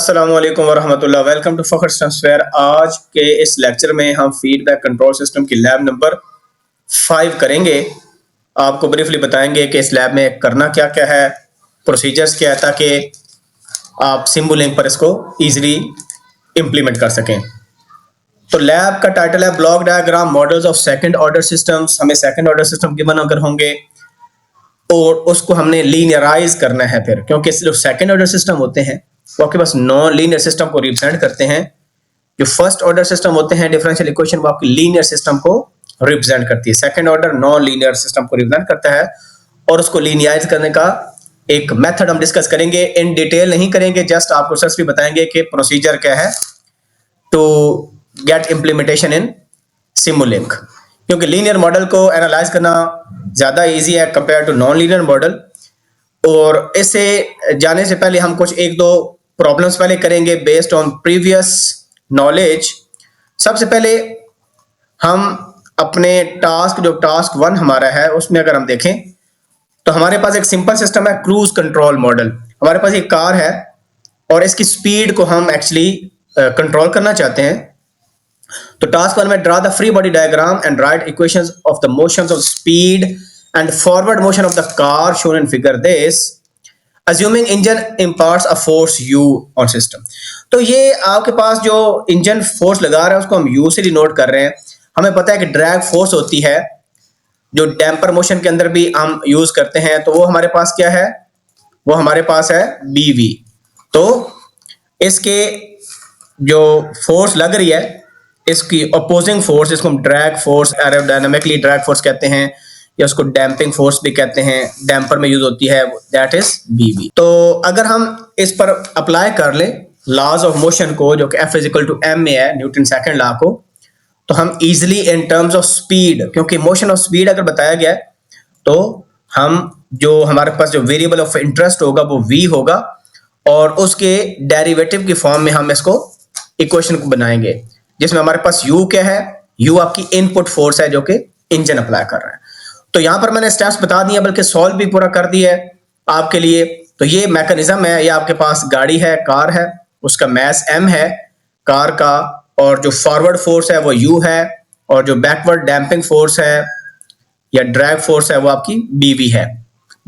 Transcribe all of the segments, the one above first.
अस्सलामु अलैकुम वरहमतुल्लाह। Welcome to Fakhar transfer. आज के इस लेक्चर में हम फीडबैक कंट्रोल सिस्टम की लैब नंबर 5 करेंगे। आपको ब्रीफली बताएंगे कि इस लैब में करना क्या क्या है, प्रोसीजर्स क्या है, ताकि आप सिम्बोलिंक पर इसको इजीली इम्प्लीमेंट कर सकें। तो लैब का टाइटल है block diagram models of second order systems. हमें सेकंड ऑर्डर सिस्टम गिवन अगर होंगे और उसको हमने लीनियराइज करना है, फिर क्योंकि जो सेकंड ऑर्डर सिस्टम होते हैं वो आपके पास नॉन लीनियर सिस्टम को रिप्रेजेंट करते हैं। जो फर्स्ट ऑर्डर सिस्टम होते हैं डिफरेंशियल इक्वेशन, वो आपकी लीनियर सिस्टम को रिप्रेजेंट करती है। Second order non linear system को रिप्रेजेंट करता है और उसको लीनियराइज करने का एक मेथड हम डिस्कस करेंगे। इन डिटेल नहीं करेंगे, जस्ट आपको सिर्फ भी बताएंगे कि प्रोसीजर क्या है to get implementation in Simulink, क्योंकि लीनियर मॉडल को एनालाइज करना ज्यादा इजी है compare to non linear model. और इससे जाने से पहले हम कुछ एक दो प्रॉब्लम्स पहले करेंगे बेस्ड ऑन प्रीवियस नॉलेज। सबसे पहले हम अपने टास्क 1 हमारा है उसमें अगर हम देखें तो हमारे पास एक सिंपल सिस्टम है क्रूज कंट्रोल मॉडल। हमारे पास एक कार है और इसकी स्पीड को हम एक्चुअली कंट्रोल करना चाहते हैं। तो टास्क 1 में draw the free body diagram and right equations of the motions of speed and forward motion of the car shown in figure this assuming engine imparts a force u on system। तो ये आपके पास जो engine force लगा रहा है उसको हम u से डिनोट कर रहे हैं। हमें पता है कि ड्रैग फोर्स होती है जो डैम्पर मोशन के अंदर भी हम यूज करते हैं, तो वो हमारे पास क्या है, वो हमारे पास है bv। तो इसके जो फोर्स लग रही है इसकी अपोजिंग फोर्स, जिसको हम drag force, aerodynamically drag force कहते हैं या उसको डैम्पिंग फोर्स भी कहते हैं, डैम्पर में यूज होती है, दैट इज बीवी। तो अगर हम इस पर अप्लाई कर ले लॉज ऑफ मोशन को, जो कि F इक्वल टू m में है, न्यूटन सेकंड लॉ को, तो हम easily in terms of speed, क्योंकि मोशन ऑफ स्पीड अगर बताया गया है तो हम जो हमारे पास जो वेरिएबल ऑफ इंटरेस्ट होगा वो v होगा और उसके डेरिवेटिव की फॉर्म में हम इसको इक्वेशन को बनाएंगे, जिसमें हमारे पास u क्या है, u आपकी इनपुट फोर्स है जो कि इंजन अप्लाई कर रहा है। तो यहां पर मैंने स्टेप्स बता दिए, बल्कि सॉल्व भी पूरा कर दिया है आपके लिए। तो ये मैकेनिज्म है, ये आपके पास गाड़ी है, कार है, उसका मैस m है कार का, और जो फॉरवर्ड फोर्स है वो u है, और जो बैकवर्ड डैम्पिंग फोर्स है या ड्रैग फोर्स है वो आपकी bv है।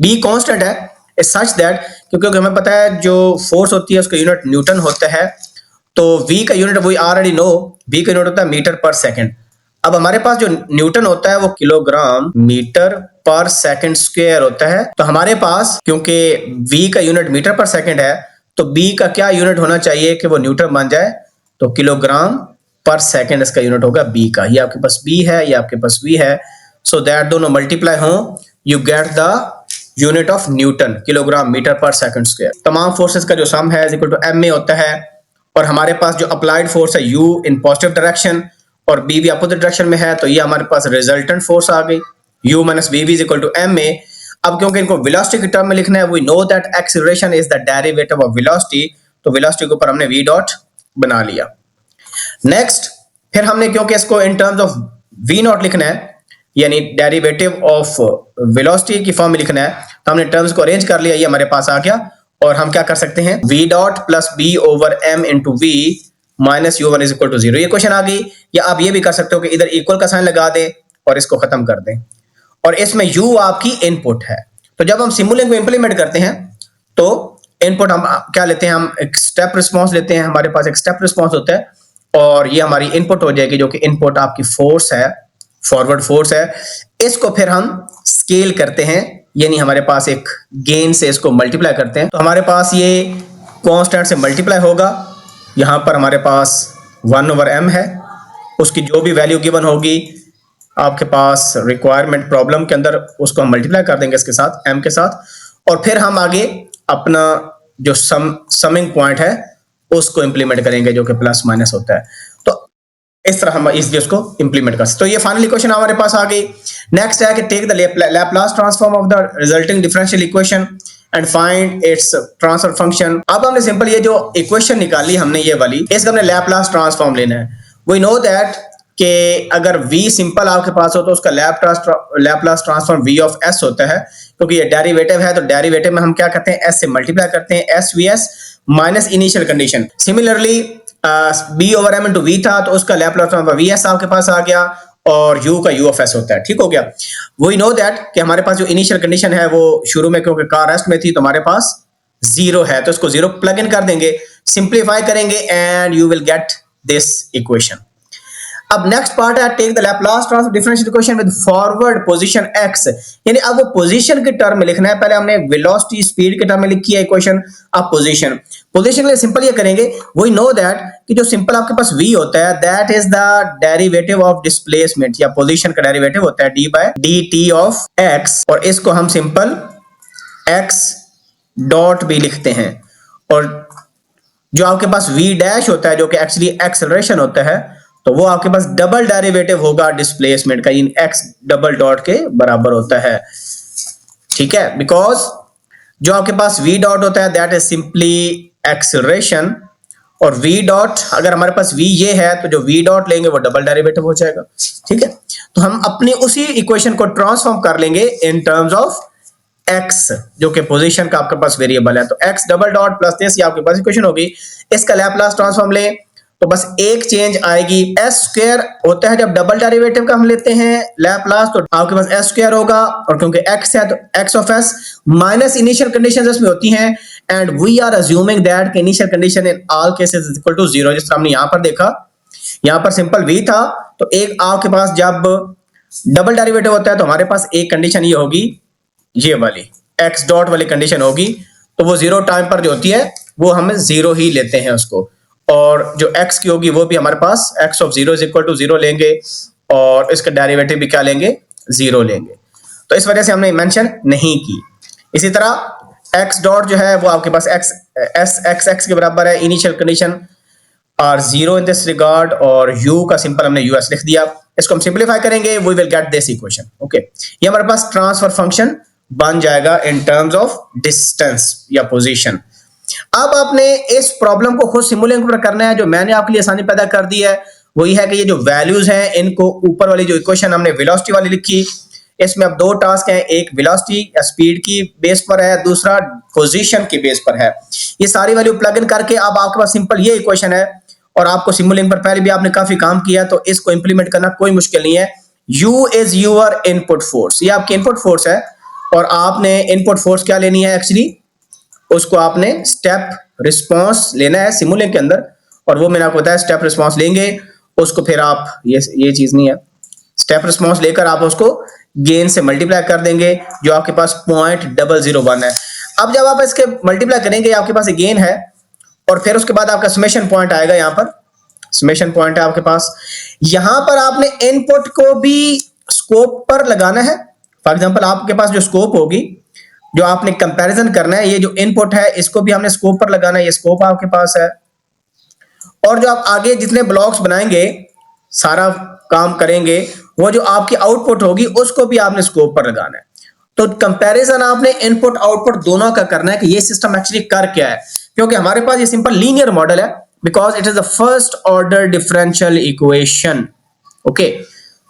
b कांस्टेंट है इज सच दैट, क्योंकि हमें पता है जो फोर्स होती है उसका यूनिट न्यूटन होता है, तो v का unit we already know, v का यूनिट होता है मीटर पर सेकंड। अब हमारे पास जो न्यूटन होता है वो kilogram metre per second square होता है। तो हमारे पास क्योंकि v का यूनिट मीटर पर सेकंड है तो b का क्या यूनिट होना चाहिए कि वो न्यूटन बन जाए, तो किलोग्राम पर सेकंड इसका यूनिट होगा b का। ये आपके पास b है, ये आपके पास v है, सो दैट दोनों मल्टीप्लाई हो, you get the unit of newton, kilogram metre per second square. तमाम फोर्सेस का जो सम है इक्वल टू m में होता है, और हमारे पास जो अप्लाइड फोर्स है u इन पॉजिटिव डायरेक्शन और b भी अपोजिट डायरेक्शन में है, तो ये हमारे पास रिजल्टेंट फोर्स आ गई u minus bv is equal to m में। अब क्योंकि इनको वेलोसिटी के टर्म में लिखना है, we know that acceleration is the derivative of velocity, तो वेलोसिटी के ऊपर हमने v डॉट बना लिया। नेक्स्ट फिर हमने क्योंकि इसको इन टर्म्स ऑफ v नॉट लिखना है, यानी डेरिवेटिव ऑफ वेलोसिटी की फॉर्म में लिखना है, तो हमने टर्म्स को अरेंज कर लिया, ये हमारे पास आ गया। और हम क्या कर सकते हैं, v dot plus b over m into v minus u1 is equal to 0, ये क्वेश्चन आ गई। या आप ये भी कर सकते हो कि इधर इक्वल का साइन लगा दें और इसको खत्म कर दें, और इसमें u आपकी इनपुट है। तो जब हम सिमुलिंक को इंप्लीमेंट करते हैं तो इनपुट हम क्या लेते हैं, हम एक स्टेप रिस्पॉन्स लेते हैं। हमारे पास एक स्टेप रिस्पॉन्स होता है और ये हमारी इनपुट हो जाएगी, जो कि इनपुट आपकी फोर्स है, फॉरवर्ड फोर्स है। इसको फिर हम स्केल करते हैं, यानी हमारे पास एक गेन से इसको मल्टीप्लाई करते हैं, तो हमारे पास ये कांस्टेंट से मल्टीप्लाई होगा। यहाँ पर हमारे पास 1 ओवर m है, उसकी जो भी वैल्यू गिवन होगी आपके पास रिक्वायरमेंट प्रॉब्लम के अंदर, उसको हम मल्टीप्लाई कर देंगे इसके साथ, m के साथ, और फिर हम आगे अपना जो समिंग पॉइंट है उसको इंप्लीमेंट करेंगे, जो कि प्लस माइनस होता है। तो इस तरह हम इस को इंप्लीमेंट कर सकते। तो ये फाइनल इक्वेशन हमारे पास आ गई। नेक्स्ट है कि take the Laplace transform of the resulting differential equation and find its transfer function. अब हमने सिंपल ये जो इक्वेशन निकाली हमने ये वाली, इसका हमने लैप्लास ट्रांसफॉर्म लेना है। वी नो दैट कि अगर v सिंपल आपके पास हो तो उसका Laplace transform v of s होता है, क्योंकि ये डेरिवेटिव है, तो डेरिवेटिव में हम क्या करते हैं, s से मल्टीप्लाई करते हैं, s vs minus initial condition. Similarly b over m into v था, तो उसका लैपलास ट्रांसफॉर्म वी एस आपके पास आ गया और u का u ऑफ एस होता है। ठीक हो गया। वी नो दैट कि हमारे पास जो इनिशियल कंडीशन है वो शुरू में क्योंकि कार रेस्ट में थी तो हमारे पास जीरो है, तो इसको जीरो प्लग इन कर देंगे, सिंप्लीफाई करेंगे and you will get this equation. अब नेक्स्ट पार्ट है take the Laplace transform differential equation with forward position x, यानी अब वो पोजीशन के टर्म में लिखना है। पहले हमने वेलोसिटी स्पीड के टर्म में लिखी है इक्वेशन, अब पोजीशन के लिए सिंपल ये करेंगे, वी नो दैट कि जो सिंपल आपके पास v होता है that is the derivative of displacement या पोजीशन का डेरिवेटिव होता है d by dt of x, और इसको हम सिंपल x डॉट भी लिखते हैं। और जो आपके पास v डैश होता है जो कि एक्चुअली एक्सेलरेशन होता है, तो वो आपके पास डबल डेरिवेटिव होगा डिस्प्लेसमेंट का, इन x डबल डॉट के बराबर होता है। ठीक है, बिकॉज जो आपके पास v डॉट होता है दैट इज सिंपली एक्सेलरेशन, और v डॉट अगर हमारे पास v ये है तो जो v डॉट लेंगे वो डबल डेरिवेटिव हो जाएगा। ठीक है, तो हम अपनी उसी इक्वेशन को ट्रांसफॉर्म कर लेंगे इन टर्म्स ऑफ x, जो कि पोजीशन का आपके पास वेरिएबल है। तो x double dot plus this, ये आपके पास इक्वेशन होगी। इसका लैपलास ट्रांसफॉर्म ले तो बस एक चेंज आएगी, एस स्क्वायर होता है जब डबल डेरिवेटिव का हम लेते हैं लैपलास, तो आपके पास एस स्क्वायर होगा, और क्योंकि x है तो x of s minus initial conditions इसमें होती हैं, and we are assuming that initial condition in all cases is equal to 0, जिस तरह हमने यहां पर देखा। यहां पर सिंपल v था, तो एक आपके पास जब डबल डेरिवेटिव होता है तो हमारे पास एक कंडीशन ये होगी, ये वाली x डॉट वाली कंडीशन होगी, तो वो 0 टाइम पर जो होती है वो हम 0 ही लेते हैं उसको, और जो x की होगी वो भी हमारे पास x of 0 is equal to 0 लेंगे, और इसका डेरिवेटिव भी क्या लेंगे, 0 लेंगे। तो इस वजह से हमने मेंशन नहीं की। इसी तरह x डॉट जो है वो आपके पास x के बराबर है, initial condition are 0 in this regard, और u का सिंपल हमने us लिख दिया। इसको हम सिंप्लीफाई करेंगे, we will get this equation. Okay, ये हमारे पास ट्रांसफर फंक्शन बन जाएगा इन टर्म्स ऑफ डिस्टेंस या पोजीशन। अब आपने इस प्रॉब्लम को खुद सिमुलेशन पर करना है। जो मैंने आपके लिए आसानी पैदा कर दी है वो ये है कि ये जो वैल्यूज हैं इनको ऊपर वाली जो इक्वेशन हमने वेलोसिटी वाली लिखी, इसमें अब दो टास्क हैं, एक वेलोसिटी या स्पीड की बेस पर है, दूसरा पोजीशन की बेस पर है। ये सारी वैल्यू प्लग इन करके अब आपके पास सिंपल ये इक्वेशन है, और आपको सिमुलेशन पर पहले भी आपने काफी काम किया, तो इसको इंप्लीमेंट करना कोई मुश्किल नहीं है। U is your input force, ये आपकी इनपुट फोर्स है, और आपने इनपुट फोर्स क्या लेनी है, एक्चुअली उसको आपने स्टेप रिस्पांस लेना है सिमुलेशन के अंदर, और वो मैंने आपको बताया स्टेप रिस्पांस लेंगे उसको, फिर आप ये चीज नहीं है, स्टेप रिस्पांस लेकर आप उसको गेन से मल्टीप्लाई कर देंगे जो आपके पास 0.001 है। अब जब आप इसके मल्टीप्लाई करेंगे आपके पास एक गेन है, और फिर उसके बाद आपका समेशन पॉइंट आएगा, यहाँ पर समेशन पॉइंट है आपके पास। यहां पर आपने इनपुट को भी स्कोप पर लगाना है। फॉर एग्जांपल आपके पास जो स्कोप होगी, जो आपने कंपैरिजन करना है, ये जो इनपुट है इसको भी हमने स्कोप पर लगाना है, ये स्कोप आपके पास है, और जो आप आगे जितने ब्लॉक्स बनाएंगे सारा काम करेंगे, वो जो आपकी आउटपुट होगी उसको भी आपने स्कोप पर लगाना है। तो कंपैरिजन आपने इनपुट आउटपुट दोनों का करना है कि ये सिस्टम एक्चुअली कर क्या है, क्योंकि हमारे पास ये सिंपल लीनियर मॉडल है, because it is the first order differential equation. Okay,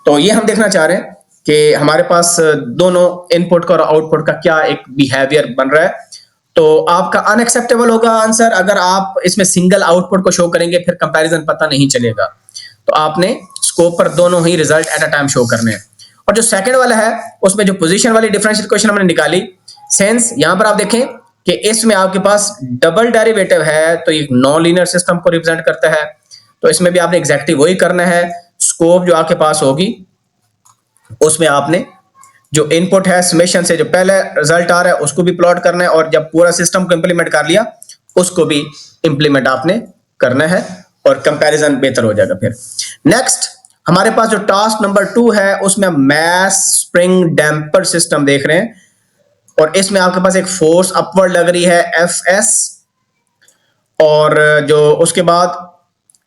तो ये हम देखना चाह रहे हैं कि हमारे पास दोनों इनपुट का और आउटपुट का क्या एक बिहेवियर बन रहा है। तो आपका अनएक्सेप्टेबल होगा आंसर अगर आप इसमें सिंगल आउटपुट को शो करेंगे, फिर कंपैरिजन पता नहीं चलेगा। तो आपने स्कोप पर दोनों ही result at a time show करने हैं। और जो सेकंड वाला है उसमें जो पोजीशन वाली डिफरेंशियल इक्वेशन हमने निकाली, सेंस यहां पर आप देखें कि इसमें आपके पास डबल डेरिवेटिव है, तो ये नॉन लीनियर सिस्टम को रिप्रेजेंट करता है, तो इसमें भी आपने एग्जैक्टली वही करना है। स्कोप जो आपके पास होगी उसमें आपने जो इनपुट है समेशन से जो पहले रिजल्ट आ रहा है उसको भी प्लॉट करना है, और जब पूरा सिस्टम को इंप्लीमेंट कर लिया उसको भी इंप्लीमेंट आपने करना है, और कंपैरिजन बेहतर हो जाएगा। फिर नेक्स्ट हमारे पास जो टास्क नंबर 2 है उसमें मैस स्प्रिंग डैम्पर सिस्टम देख रहे हैं, और इसमें आपके पास एक फोर्स अपवर्ड लग रही है Fs, और जो उसके बाद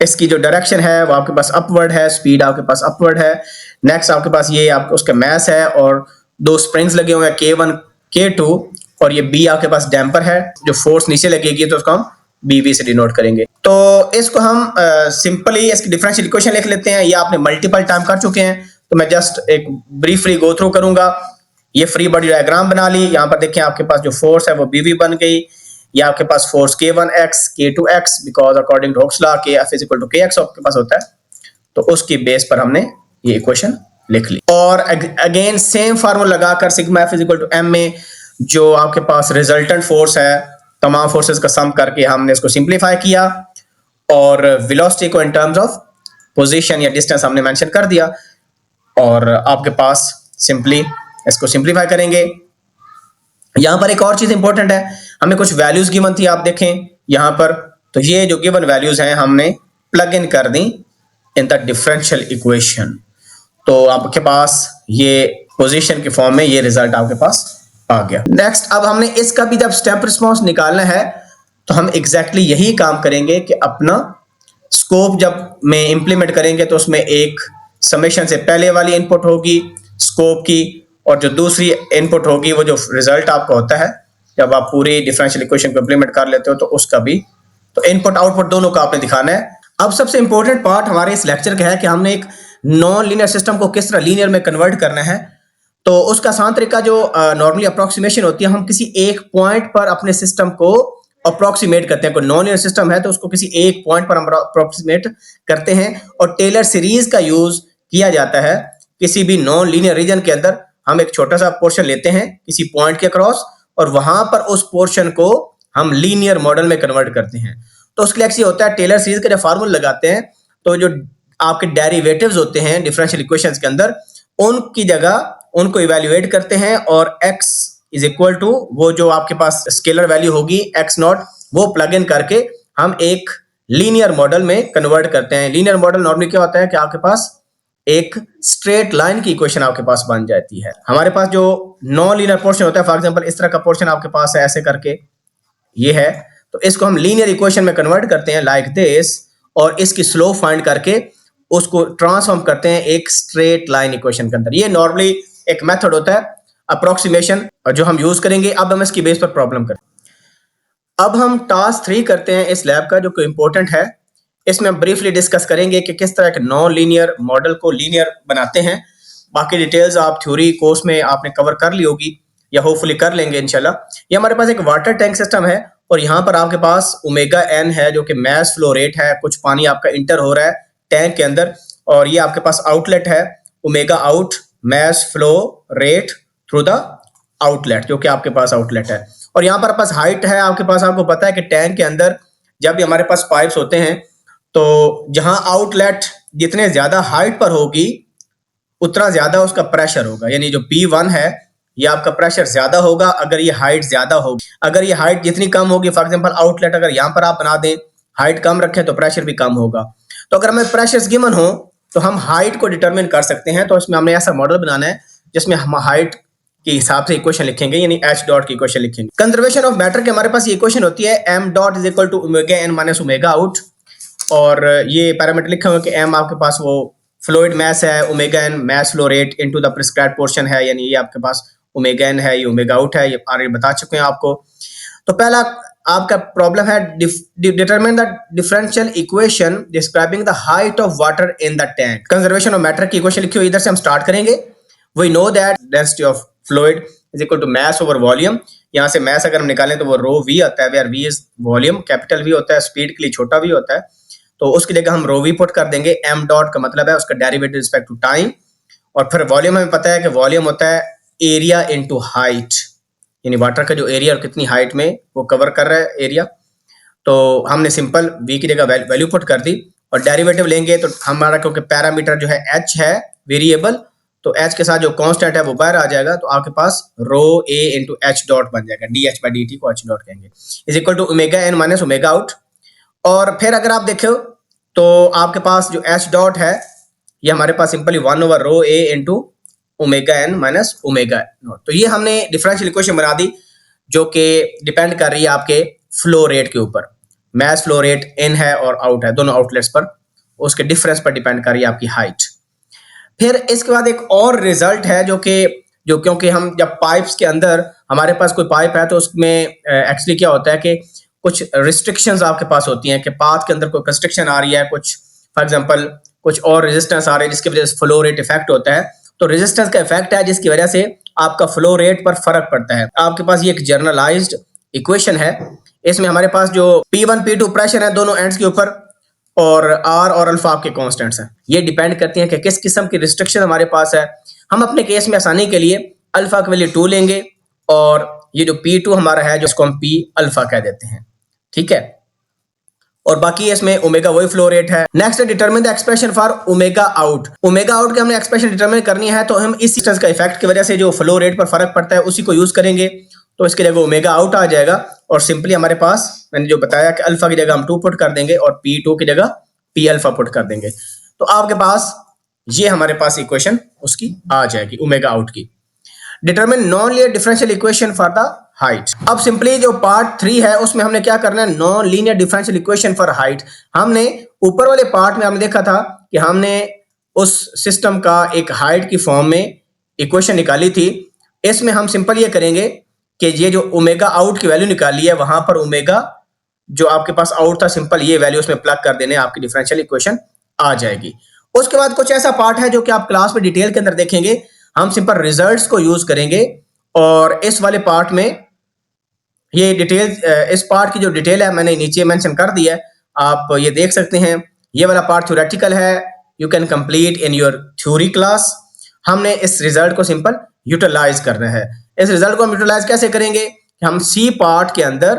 इसकी जो डायरेक्शन है वो आपके पास अपवर्ड है, स्पीड आपके पास अपवर्ड है। नेक्स्ट आपके पास ये आपका उसका मैस है, और दो स्प्रिंग्स लगे हुए हैं K1 K2, और ये B आपके पास डैम्पर है, जो फोर्स नीचे लगेगी तो उसको हम BV से डिनोट करेंगे। तो इसको हम सिंपली इसकी डिफरेंशियल इक्वेशन लिख लेते हैं। ये आपने मल्टीपल टाइम कर चुके हैं, तो मैं जस्ट एक ब्रीफली गो थ्रू करूंगा। ये फ्री बॉडी डायग्राम बना ली, यहाँ पर देखें आपके पास जो फोर्स है वो BV बन गई, ये आपके पास force K1x K2x because according to Hooke's law Kf is equal to Kx आपके पास होता है, तो उसकी बेस पर हमने ये इक्वेशन लिख ली। और अगेन सेम फार्मूला लगाकर sigma F is equal to m में जो आपके पास रिजल्टेंट फोर्स है तमाम फोर्सेस का सम करके हमने इसको सिंप्लीफाई किया और वेलोसिटी को इन टर्म्स ऑफ पोजीशन या डिस्टेंस हमने मेंशन कर दिया और आपके पास सिंपली इसको सिंप्लीफाई करेंगे। यहां पर एक और चीज इंपॉर्टेंट है, हमें कुछ वैल्यूज गिवन थी, आप देखें यहां पर, तो ये जो गिवन वैल्यूज हैं हमने प्लग इन कर दी इन द डिफरेंशियल इक्वेशन, तो आपके पास ये पोजीशन के फॉर्म में ये रिजल्ट आपके पास आ गया। नेक्स्ट अब हमने इसका भी जब स्टेप रिस्पॉन्स निकालना है तो हम एग्जैक्टली यही काम करेंगे कि अपना स्कोप जब में इंप्लीमेंट करेंगे तो उसमें एक समेशन से पहले वाली इनपुट होगी स्कोप की, और जो दूसरी इनपुट होगी वो जो रिजल्ट आपका होता है जब आप पूरी डिफरेंशियल इक्वेशन को इंप्लीमेंट कर लेते हो तो उसका भी, तो इनपुट आउटपुट दोनों का आपने दिखाना है। अब सबसे इंपॉर्टेंट पार्ट हमारे इस लेक्चर का है कि हमने एक नॉन लीनियर सिस्टम को किस तरह लीनियर में कन्वर्ट करना है। तो उसका आसान तरीका जो नॉर्मली अप्रोक्सीमेशन होती है, हम किसी एक पॉइंट पर अपने सिस्टम को अप्रोक्सीमेट करते हैं। कोई नॉन लीनियर सिस्टम है तो उसको किसी एक पॉइंट पर हम अप्रोक्सीमेट करते हैं और टेलर सीरीज का यूज किया जाता है। किसी भी नॉन लीनियर रीजन के अंदर हम एक छोटा सा पोर्शन लेते हैं किसी पॉइंट के क्रॉस और वहां पर उस पोर्शन को हम लीनियर मॉडल में कन्वर्ट करते हैं। तो उसके लिए होता है टेलर सीरीज का जब फार्मूला लगाते हैं तो जो आपके डेरिवेटिव्स होते हैं डिफरेंशियल इक्वेशंस के अंदर उनकी जगह उनको इवेल्युएट करते हैं और x इज इक्वल टू वो जो आपके पास स्केलर वैल्यू होगी x0 वो प्लग इन करके हम एक लीनियर मॉडल में कन्वर्ट करते हैं। लीनियर मॉडल नॉर्मली क्या होता है कि आपके पास एक स्ट्रेट लाइन की इक्वेशन आपके पास बन जाती है। हमारे पास जो नॉन लीनियर पोर्शन होता है, फॉर एग्जांपल इस तरह का पोर्शन आपके पास है ऐसे करके ये है, तो इसको हम लीनियर इक्वेशन में कन्वर्ट करते हैं लाइक दिस और इसकी स्लोप फाइंड करके उसको ट्रांसफॉर्म करते हैं एक स्ट्रेट लाइन इक्वेशन के अंदर। ये नॉर्मली एक मेथड होता है अप्रोक्सीमेशन और जो हम यूज करेंगे। अब हम इसकी बेस पर प्रॉब्लम करें। अब हम टास्क 3 करते हैं इस लैब का जो कि इंपॉर्टेंट है। इसमें हम ब्रीफली डिस्कस करेंगे कि किस तरह के नॉन लीनियर मॉडल को लीनियर बनाते हैं। बाकी डिटेल्स आप थ्योरी कोर्स में आपने कवर कर ली होगी या होपफुली कर लेंगे इंशाल्लाह। ये हमारे पास एक वाटर टैंक सिस्टम है और यहाँ पर आपके पास ओमेगा एन है जो कि मैस फ्लो रेट है, कुछ पानी आपका इंटर हो रहा है टैंक के अंदर, और ये आपके पास आउटलेट है omega out mass flow rate through the outlet जो कि आपके पास आउटलेट है। और यहाँ पर पास हाइट है आपके पास, आपको पता है कि टैंक के अंदर जब भी हमारे पास पाइप्स होते हैं तो जहां आउटलेट जितने ज्यादा हाइट पर होगी उतना ज्यादा उसका प्रेशर होगा, यानी जो P1 है ये आपका प्रेशर ज्यादा होगा अगर ये हाइट ज्यादा होगी। अगर ये हाइट जितनी कम होगी, फॉर एग्जांपल आउटलेट अगर यहाँ पर आप बना दें हाइट कम रखें तो प्रेशर भी कम होगा। तो अगर हमें प्रेशर गिवन हो तो हम हाइट को डिटरमिन कर सकते हैं। तो इसमें हमने ऐसा मॉडल बनाना है जिसमें हम हाइट के हिसाब से इक्वेशन लिखेंगे, यानी h डॉट की इक्वेशन लिखेंगे। कंजर्वेशन ऑफ मैटर के हमारे पास ये इक्वेशन होती है m dot is equal to omega n minus omega out, और ये पैरामीटर लिखा हुआ है कि m आपके पास वो फ्लूइड मैस है, omega n mass flow rate into the prescribed portion है, यानी ये आपके पास ओमेगा n है, ये ओमेगा आउट है, ये ऑलरेडी बता चुके हैं आपको। तो पहला आपका प्रॉब्लम है determine the differential equation describing the height of water in the tank. Conservation of matter की इक्वेशन लिखी हुई, इधर से हम स्टार्ट करेंगे। We know that density of fluid is equal to mass over volume. यहाँ से मैस अगर हम निकालें तो वो रो वी आता है, where v is volume, capital v होता है, स्पीड के लिए छोटा वी होता है, तो उसकी जगह हम रो वी पुट कर देंगे। एम डॉट का मतलब है उसका डेरिवेटिव रिस्पेक्ट टू टाइम, और फिर वॉल्यूम हमें पता है कि वॉल्यूम होता है एरिया इनटू हाइट, यानी वाटर का जो एरिया और कितनी हाइट में वो कवर कर रहा है एरिया। तो हमने सिंपल v की जगह वैल्यू पुट कर दी और डेरिवेटिव लेंगे तो हमारा क्योंकि पैरामीटर जो है h है वेरिएबल, तो h के साथ जो कांस्टेंट है वो बाहर आ जाएगा, तो आपके पास rho a into h dot बन जाएगा, d h by d t को h डॉट कहेंगे, is equal to omega n minus omega out. और फिर अगर आप देखो तो आपके पास जो h डॉट है ये हमारे पास simply 1 over rho a into omega n minus omega naught. तो ये हमने डिफरेंशियल इक्वेशन बना दी जो कि डिपेंड कर रही है आपके फ्लो रेट के ऊपर। मैस फ्लो रेट इन है और आउट है, दोनों आउटलेट्स पर, उसके डिफरेंस पर डिपेंड कर रही है आपकी हाइट। फिर इसके बाद एक और रिजल्ट है जो क्योंकि हम जब पाइप्स के अंदर हमारे पास कोई पाइप है तो उसमें एक्चुअली क्या होता है कि कुछ रिस्ट्रिक्शंस आपके पास होती हैं कि पाथ के अंदर कोई कंस्ट्रक्शन आ रही है, कुछ फॉर एग्जांपल कुछ और रेजिस्टेंस आ रही है जिसकी वजह से फ्लो रेट इफेक्ट होता है। तो रेजिस्टेंस का इफेक्ट है जिसकी वजह से आपका फ्लो रेट पर फर्क पड़ता है। आपके पास ये एक जर्नलाइज्ड इक्वेशन है, इसमें हमारे पास जो P1 P2 प्रेशर है दोनों एंड्स के ऊपर, और R और अल्फा आपके कांस्टेंट्स हैं। ये डिपेंड करती हैं कि किस किस्म की रिस्ट्रिक्शन हमारे पास है। हम अपने केस में आसानी के लिए अल्फा की वैल्यू 2 लेंगे और ये जो P2 हमारा है जिसको हम P अल्फा कह देते हैं, ठीक है। और बाकी इसमें ओमेगा वही फ्लो रेट है। Next determine the expression for omega out. Omega out की हमने एक्सप्रेशन डिटरमिन करनी है, तो हम इस डिस्टेंस का इफेक्ट की वजह से जो फ्लो रेट पर फर्क पड़ता है उसी को यूज करेंगे। तो इसकी जगह ओमेगा आउट आ जाएगा और सिंपली हमारे पास मैंने जो बताया कि अल्फा की जगह हम 2 पुट कर देंगे और P2 की जगह P अल्फा पुट कर देंगे। तो आपके पास ये हमारे पास इक्वेशन उसकी आ जाएगी ओमेगा आउट की। Determine non linear differential equation for the height. अब सिंपली जो पार्ट 3 है उसमें हमने क्या करना है, non linear differential equation for height. हमने ऊपर वाले पार्ट में हमने देखा था कि हमने उस सिस्टम का एक हाइट की फॉर्म में इक्वेशन निकाली थी। इसमें हम सिंपल ये करेंगे कि ये जो ओमेगा आउट की वैल्यू निकाली है वहां पर ओमेगा जो आपके पास आउट था सिंपल ये वैल्यू उसमें प्लग कर देने, आपकी डिफरेंशियल इक्वेशन आ जाएगी। उसके बाद कुछ ऐसा पार्ट है जो कि आप क्लास में डिटेल के अंदर देखेंगे। हम सिंपल रिजल्ट्स को यूज करेंगे और इस वाले पार्ट में ये डिटेल, इस पार्ट की जो डिटेल है मैंने नीचे मेंशन कर दिया है, आप ये देख सकते हैं। ये वाला पार्ट थ्योरेटिकल है, you can complete in your theory class. हमने इस रिजल्ट को सिंपल यूटिलाइज करना है। इस रिजल्ट को हम यूटिलाइज कैसे करेंगे कि हम सी पार्ट के अंदर,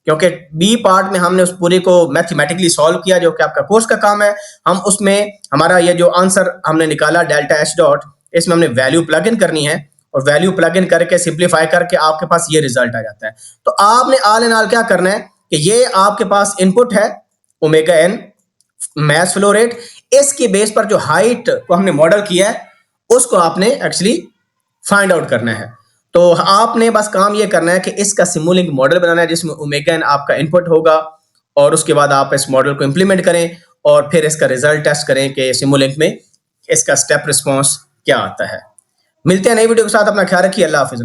क्योंकि बी पार्ट में हमने उस पूरे को मैथमेटिकली सॉल्व किया जो कि आपका कोर्स का काम है, हम उसमें हमारा ये जो आंसर हमने निकाला डेल्टा एच डॉट, इसमें हमने वैल्यू प्लग इन करनी है और वैल्यू प्लग इन करके सिंप्लीफाई करके आपके पास ये रिजल्ट आ जाता है। तो आपने ऑल इन ऑल क्या करना है कि ये आपके पास इनपुट है omega n mass flow rate, इसके बेस पर जो हाइट को हमने मॉडल किया है उसको आपने एक्चुअली फाइंड आउट करना है। तो आपने बस काम ये करना है कि इसका सिमुलिंक मॉडल बनाना है जिसमें ओमेगा एन आपका इनपुट होगा और उसके बाद आप इस मॉडल को इंप्लीमेंट करें और फिर इसका रिजल्ट टेस्ट करें कि सिमुलिंक में इसका स्टेप रिस्पॉन्स क्या आता है। मिलते हैं नई वीडियो के साथ, अपना ख्याल रखिए, अल्लाह हाफिज़।